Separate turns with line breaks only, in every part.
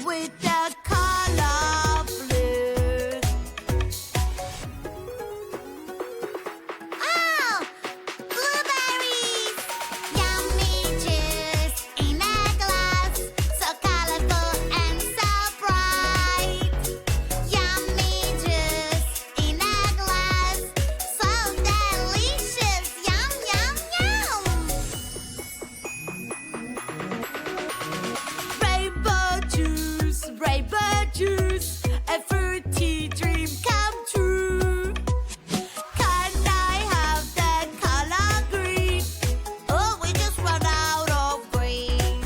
with the color blue. Oh, blueberries! Yummy juice in a glass, so colorful and so bright. Yummy juice in a glass, so delicious. Yum, yum, yum. Rainbow juice, a fruity dream come true. Can I have the color green? Oh, we just run out of green.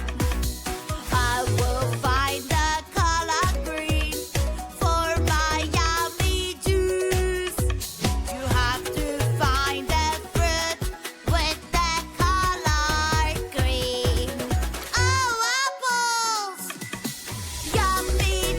I will find the color green for my yummy juice. You have to find the fruit with the color green. Oh, apples! Yummy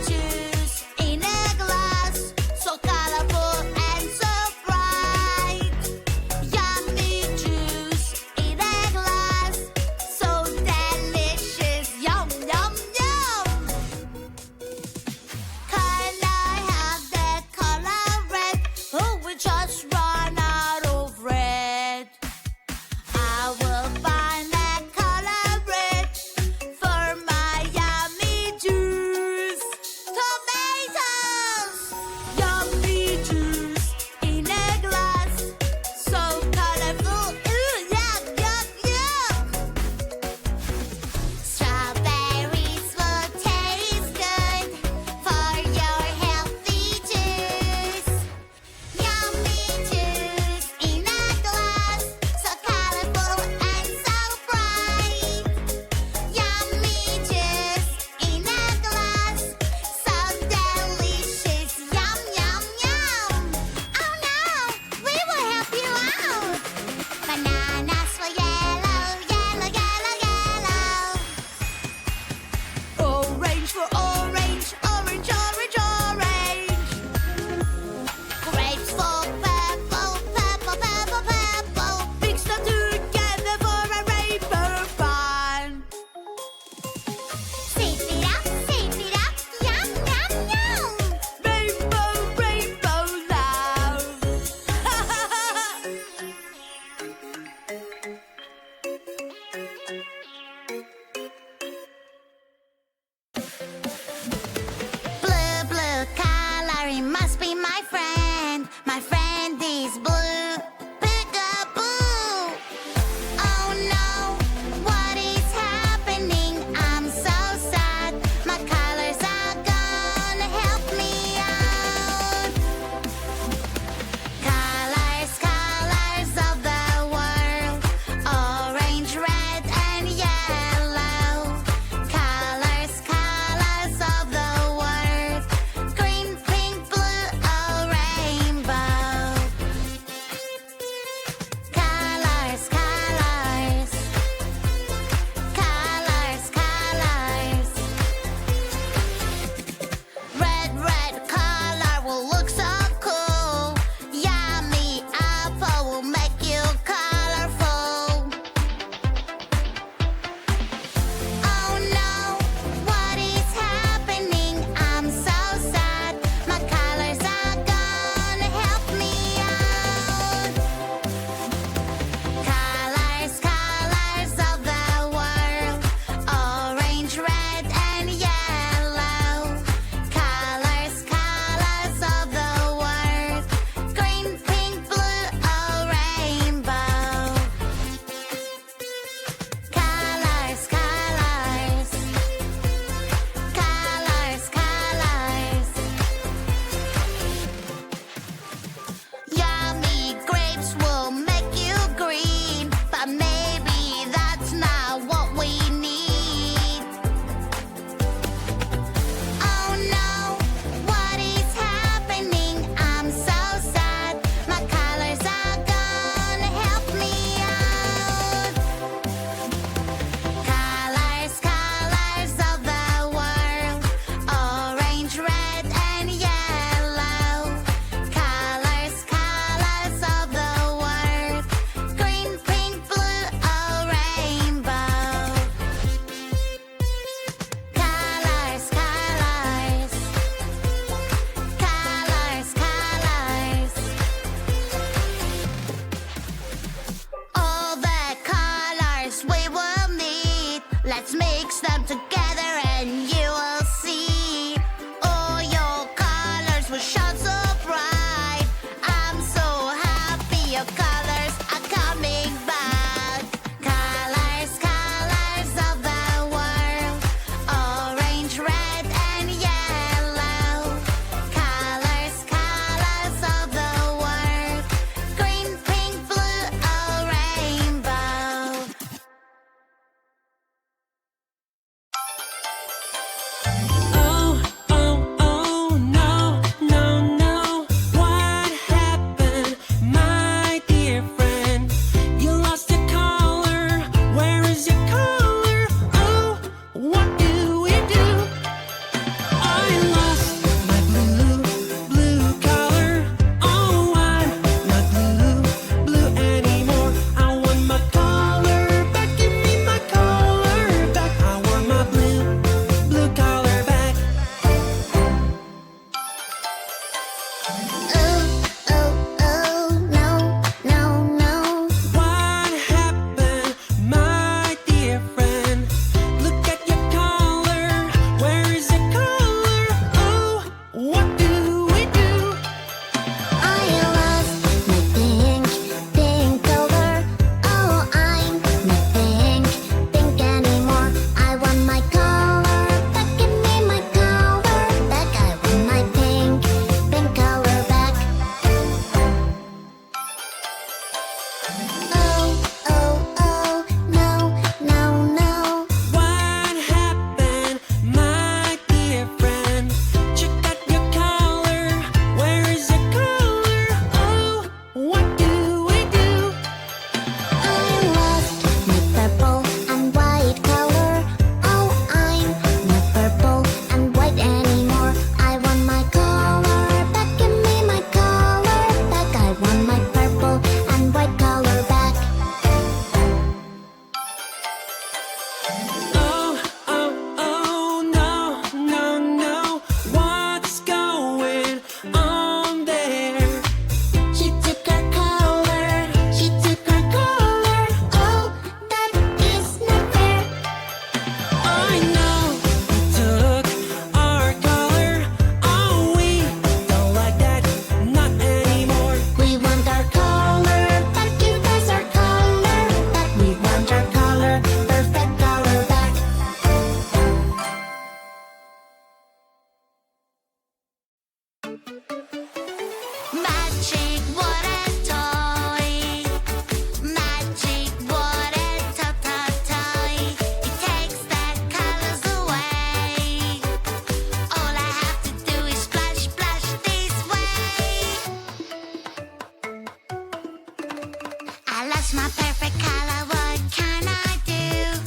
lost my perfect color, what can I do?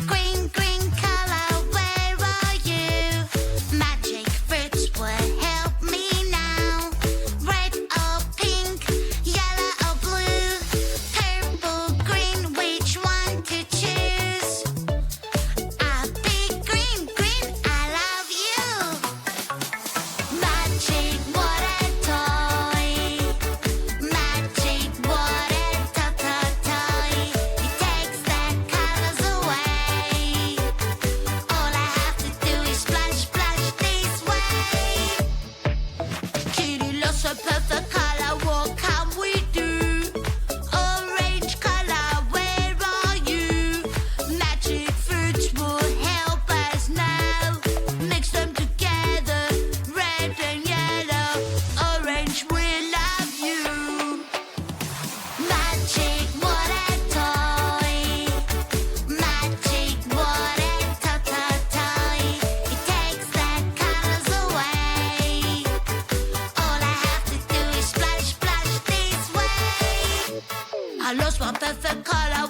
Green, green color, where are you? Magic fruits would help me now. Red or pink, yellow or blue, purple, green, which one to choose? I'll be green, green, I love you. Magic water toy, magic water toy. It takes the colors away. All I have to do is splash, splash this way. Kitty lost her perfect color, what can we do? Orange color, where are you? Magic fruits will help us now. Mix them together, red and yellow. Orange, we love you. Magic water toy, magic water toy. It takes the colors away. All I have to do is splash, splash this way. I lost my perfect color,